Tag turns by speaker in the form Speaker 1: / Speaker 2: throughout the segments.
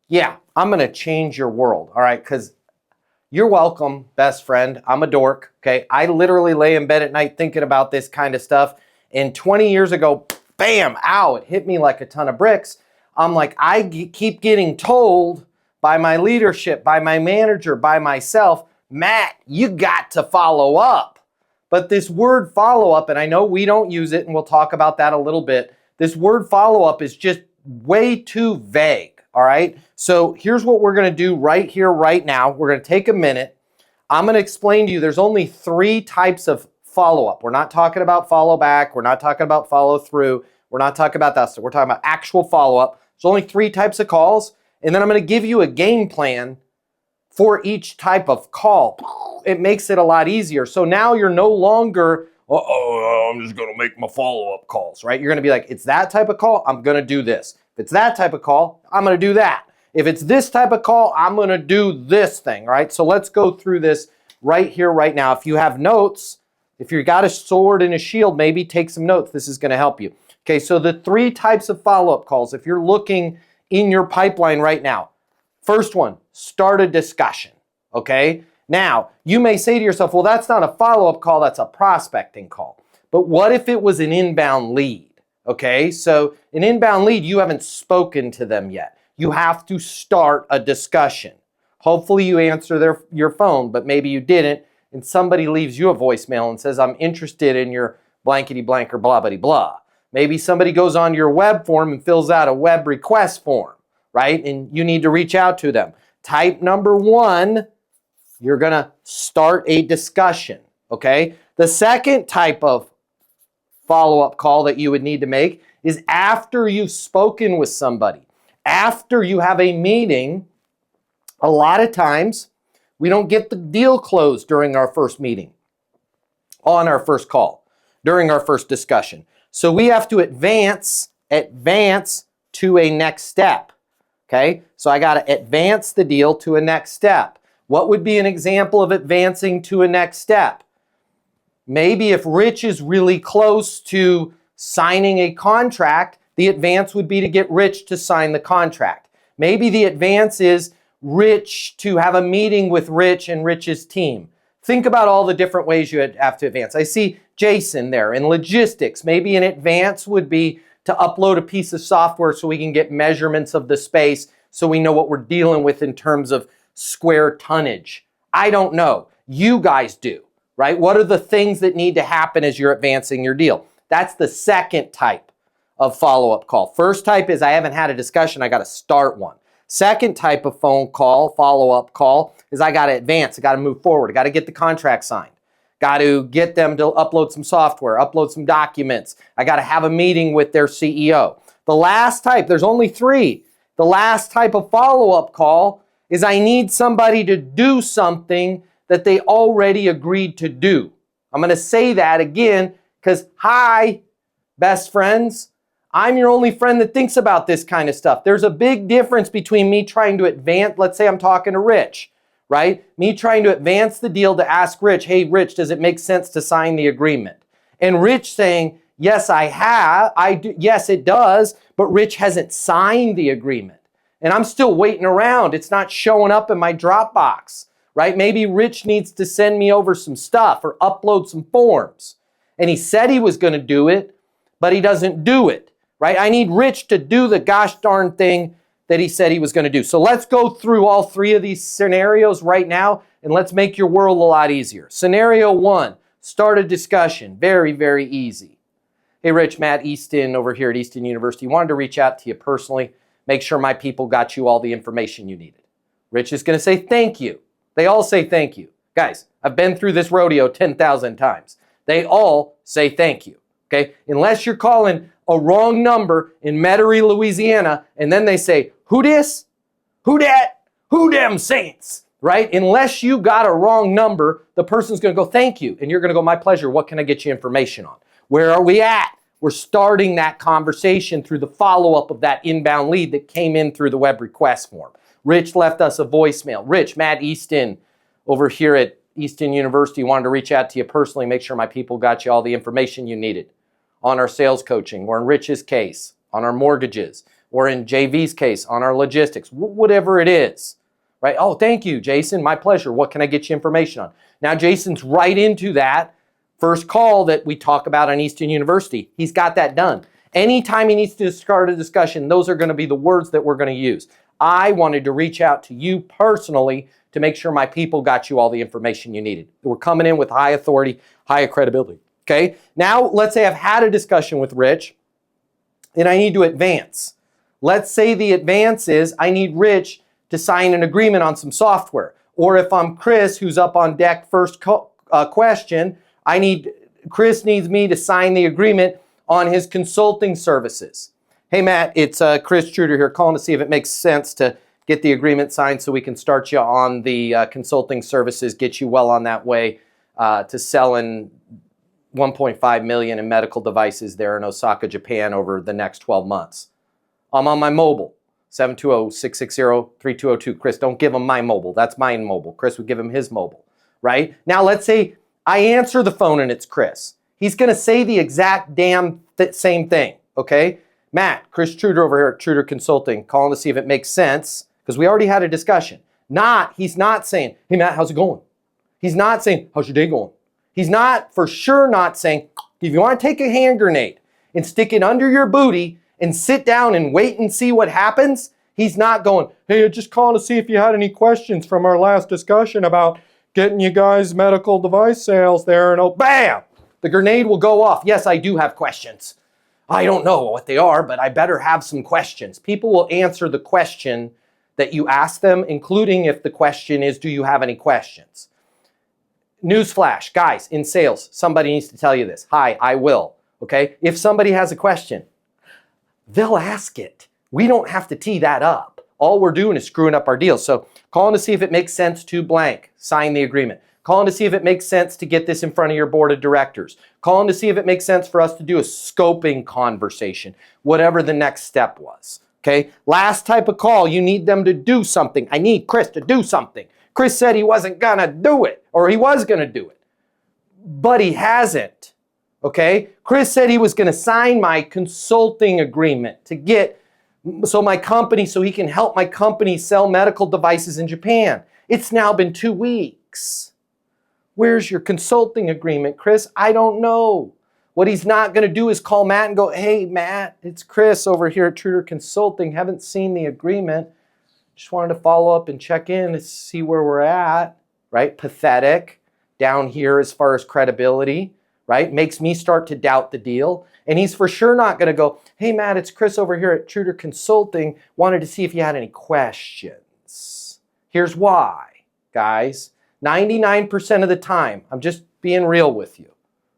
Speaker 1: Yeah, I'm going to change your world. All right. Because you're welcome, best friend. I'm a dork. Okay. I literally lay in bed at night thinking about this kind of stuff. And 20 years ago, bam, ow, it hit me like a ton of bricks. I'm like, keep getting told by my leadership, by my manager, by myself, Matt, you got to follow up. But this word follow up, and I know we don't use it, and we'll talk about that a little bit. This word follow up is just way too vague. All right. So here's what we're going to do right here, right now. We're going to take a minute. I'm going to explain to you there's only 3 types of follow-up. We're not talking about follow back. We're not talking about follow through. We're not talking about that. So we're talking about actual follow-up. There's only 3 types of calls. And then I'm going to give you a game plan for each type of call. It makes it a lot easier. So now you're no longer, I'm just going to make my follow-up calls, right? You're going to be like, it's that type of call, I'm going to do this. If it's that type of call, I'm going to do that. If it's this type of call, I'm going to do this thing, right? So let's go through this right here, right now. If you have notes, if you've got a sword and a shield, maybe take some notes. This is going to help you. Okay, so the 3 types of follow-up calls, if you're looking in your pipeline right now. First one, start a discussion, okay? Now, you may say to yourself, well, that's not a follow-up call, that's a prospecting call. But what if it was an inbound lead? Okay, so an inbound lead, you haven't spoken to them yet. You have to start a discussion. Hopefully you answer your phone, but maybe you didn't, and somebody leaves you a voicemail and says, I'm interested in your blankety blank or blah, blah, blah. Maybe somebody goes on your web form and fills out a web request form, right? And you need to reach out to them. Type number 1, you're going to start a discussion, okay? The second type of follow-up call that you would need to make is after you've spoken with somebody. After you have a meeting, a lot of times we don't get the deal closed during our first meeting, on our first call, during our first discussion. So we have to advance to a next step, okay? So I got to advance the deal to a next step. What would be an example of advancing to a next step? Maybe if Rich is really close to signing a contract, the advance would be to get Rich to sign the contract. Maybe the advance is Rich to have a meeting with Rich and Rich's team. Think about all the different ways you have to advance. I see Jason there in logistics. Maybe an advance would be to upload a piece of software so we can get measurements of the space so we know what we're dealing with in terms of square tonnage. I don't know. You guys do. Right? What are the things that need to happen as you're advancing your deal? That's the second type of follow-up call. First type is I haven't had a discussion, I got to start one. Second type of phone call, follow-up call, is I got to advance, I got to move forward, I got to get the contract signed, got to get them to upload some software, upload some documents, I got to have a meeting with their CEO. The last type, there's only 3. The last type of follow-up call is I need somebody to do something that they already agreed to do. I'm going to say that again because, hi, best friends, I'm your only friend that thinks about this kind of stuff. There's a big difference between me trying to advance, let's say I'm talking to Rich, right? Me trying to advance the deal to ask Rich, hey, Rich, does it make sense to sign the agreement? And Rich saying, yes, I do, yes, it does, but Rich hasn't signed the agreement. And I'm still waiting around. It's not showing up in my Dropbox. Right? Maybe Rich needs to send me over some stuff or upload some forms. And he said he was going to do it, but he doesn't do it. Right? I need Rich to do the gosh darn thing that he said he was going to do. So let's go through all 3 of these scenarios right now, and let's make your world a lot easier. Scenario 1, start a discussion. Very, very easy. Hey, Rich, Matt Easton over here at Easton University. Wanted to reach out to you personally, make sure my people got you all the information you needed. Rich is going to say thank you. They all say thank you. Guys, I've been through this rodeo 10,000 times. They all say thank you, okay? Unless you're calling a wrong number in Metairie, Louisiana, and then they say, who this? Who that? Who them saints? Right? Unless you got a wrong number, the person's going to go, thank you. And you're going to go, my pleasure. What can I get you information on? Where are we at? We're starting that conversation through the follow-up of that inbound lead that came in through the web request form. Rich left us a voicemail. Rich, Matt Easton over here at Easton University wanted to reach out to you personally, make sure my people got you all the information you needed on our sales coaching, or in Rich's case, on our mortgages, or in JV's case, on our logistics, whatever it is, right? Oh, thank you, Jason. My pleasure. What can I get you information on? Now, Jason's right into that first call that we talk about on Easton University. He's got that done. Anytime he needs to start a discussion, those are going to be the words that we're going to use. I wanted to reach out to you personally to make sure my people got you all the information you needed. We're coming in with high authority, high credibility. Okay? Now, let's say I've had a discussion with Rich and I need to advance. Let's say the advance is I need Rich to sign an agreement on some software. Or if I'm Chris, who's up on deck first question, Chris needs me to sign the agreement on his consulting services. Hey, Matt, it's Chris Truder here calling to see if it makes sense to get the agreement signed so we can start you on the consulting services, get you well on that way to selling 1.5 million in medical devices there in Osaka, Japan over the next 12 months. I'm on my mobile, 720-660-3202. Chris, don't give him my mobile. That's my mobile. Chris would give him his mobile, right? Now, let's say I answer the phone and it's Chris. He's going to say the exact damn same thing, okay? Matt, Chris Truder over here at Truder Consulting, calling to see if it makes sense, because we already had a discussion. He's not saying, hey, Matt, how's it going? He's not saying, how's your day going? He's not, for sure not saying, if you want to take a hand grenade and stick it under your booty and sit down and wait and see what happens, he's not going, hey, I'm just calling to see if you had any questions from our last discussion about getting you guys medical device sales there, and oh, bam! The grenade will go off. Yes, I do have questions. I don't know what they are, but I better have some questions. People will answer the question that you ask them, including if the question is, do you have any questions? Newsflash, guys, in sales, somebody needs to tell you this. Hi, I will, okay? If somebody has a question, they'll ask it. We don't have to tee that up. All we're doing is screwing up our deals. So calling to see if it makes sense to blank, sign the agreement. Calling to see if it makes sense to get this in front of your board of directors. Calling to see if it makes sense for us to do a scoping conversation, whatever the next step was. Okay? Last type of call, you need them to do something. I need Chris to do something. Chris said he wasn't going to do it, or he was going to do it, but he hasn't. Okay? Chris said he was going to sign my consulting agreement to get so he can help my company sell medical devices in Japan. It's now been 2 weeks. Where's your consulting agreement, Chris? I don't know. What he's not going to do is call Matt and go, hey, Matt, it's Chris over here at Truder Consulting. Haven't seen the agreement. Just wanted to follow up and check in to see where we're at, right? Pathetic. Down here as far as credibility, right? Makes me start to doubt the deal. And he's for sure not going to go, hey, Matt, it's Chris over here at Truder Consulting. Wanted to see if you had any questions. Here's why, guys. 99% of the time, I'm just being real with you,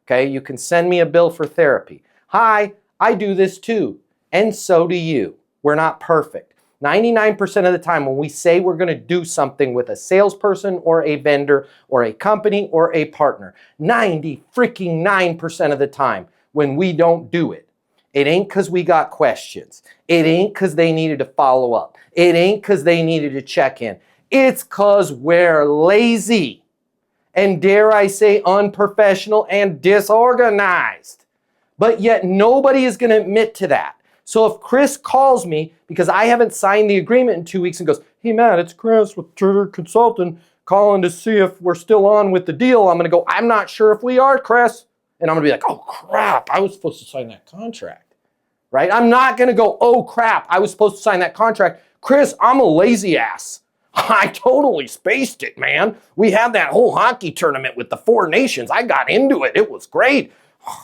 Speaker 1: okay? You can send me a bill for therapy. Hi, I do this too, and so do you. We're not perfect. 99% of the time when we say we're going to do something with a salesperson or a vendor or a company or a partner, 90% of the time when we don't do it, it ain't because we got questions. It ain't because they needed to follow up. It ain't because they needed to check in. It's because we're lazy and, dare I say, unprofessional and disorganized. But yet nobody is going to admit to that. So if Chris calls me because I haven't signed the agreement in 2 weeks and goes, hey, Matt, it's Chris with Truder Consulting calling to see if we're still on with the deal, I'm going to go, I'm not sure if we are, Chris. And I'm going to be like, oh, crap, I was supposed to sign that contract, right? I'm not going to go, oh, crap, I was supposed to sign that contract. Chris, I'm a lazy ass. I totally spaced it, man. We had that whole hockey tournament with the 4 nations. I got into it. It was great.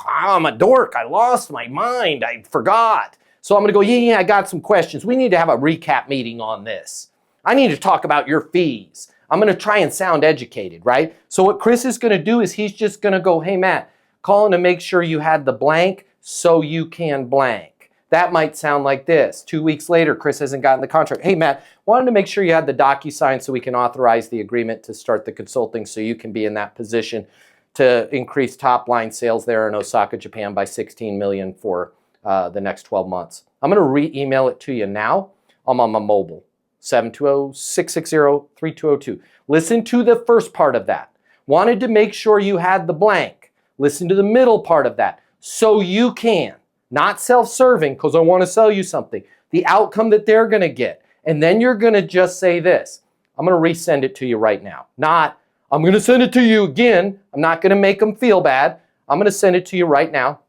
Speaker 1: I'm a dork. I lost my mind. I forgot. So I'm going to go, yeah, I got some questions. We need to have a recap meeting on this. I need to talk about your fees. I'm going to try and sound educated, right? So what Chris is going to do is he's just going to go, hey, Matt, calling to make sure you had the blank so you can blank. That might sound like this. 2 weeks later, Chris hasn't gotten the contract. Hey, Matt, wanted to make sure you had the DocuSign so we can authorize the agreement to start the consulting so you can be in that position to increase top-line sales there in Osaka, Japan by 16 million for the next 12 months. I'm going to re-email it to you now. I'm on my mobile, 720-660-3202. Listen to the first part of that. Wanted to make sure you had the blank. Listen to the middle part of that. So you can. Not self-serving because I want to sell you something. the outcome that they're going to get. And then you're going to just say this. I'm going to resend it to you right now. Not, I'm going to send it to you again. I'm not going to make them feel bad. I'm going to send it to you right now.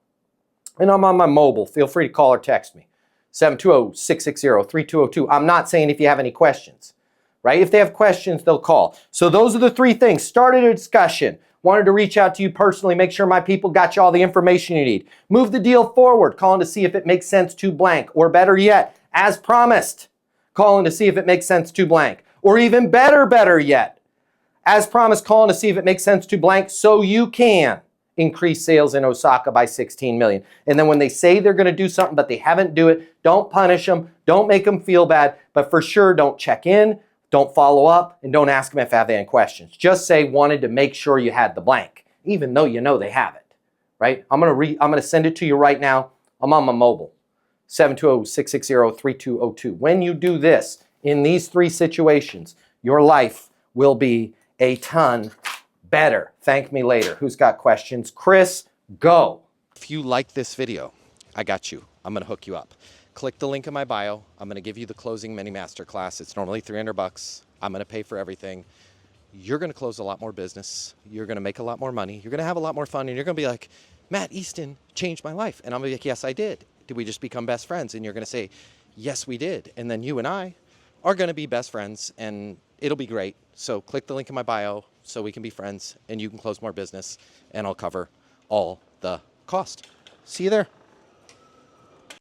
Speaker 1: And I'm on my mobile. Feel free to call or text me. 720-660-3202. I'm not saying if you have any questions, right? If they have questions, they'll call. So those are the three things. Started a discussion. Wanted to reach out to you personally, make sure my people got you all the information you need. Move the deal forward, calling to see if it makes sense to blank. Or better yet, as promised, calling to see if it makes sense to blank. Or even better yet, as promised, calling to see if it makes sense to blank so you can increase sales in Osaka by 16 million. And then when they say they're going to do something but they haven't do it, don't punish them, don't make them feel bad, but for sure don't check in, don't follow up, and don't ask them if they have any questions. Just say wanted to make sure you had the blank, even though you know they have it, right? I'm going to send it to you right now. I'm on my mobile, 720-660-3202. When you do this in these three situations, your life will be a ton better. Thank me later. Who's got questions? Chris, go. If you like this video, I got you. I'm going to hook you up. Click the link in my bio. I'm going to give you the closing mini masterclass. It's normally $300. I'm going to pay for everything. You're going to close a lot more business. You're going to make a lot more money. You're going to have a lot more fun. And you're going to be like, Matt Easton changed my life. And I'm going to be like, yes, I did. Did we just become best friends? And you're going to say, yes, we did. And then you and I are going to be best friends and it'll be great. So click the link in my bio so we can be friends and you can close more business and I'll cover all the cost. See you there.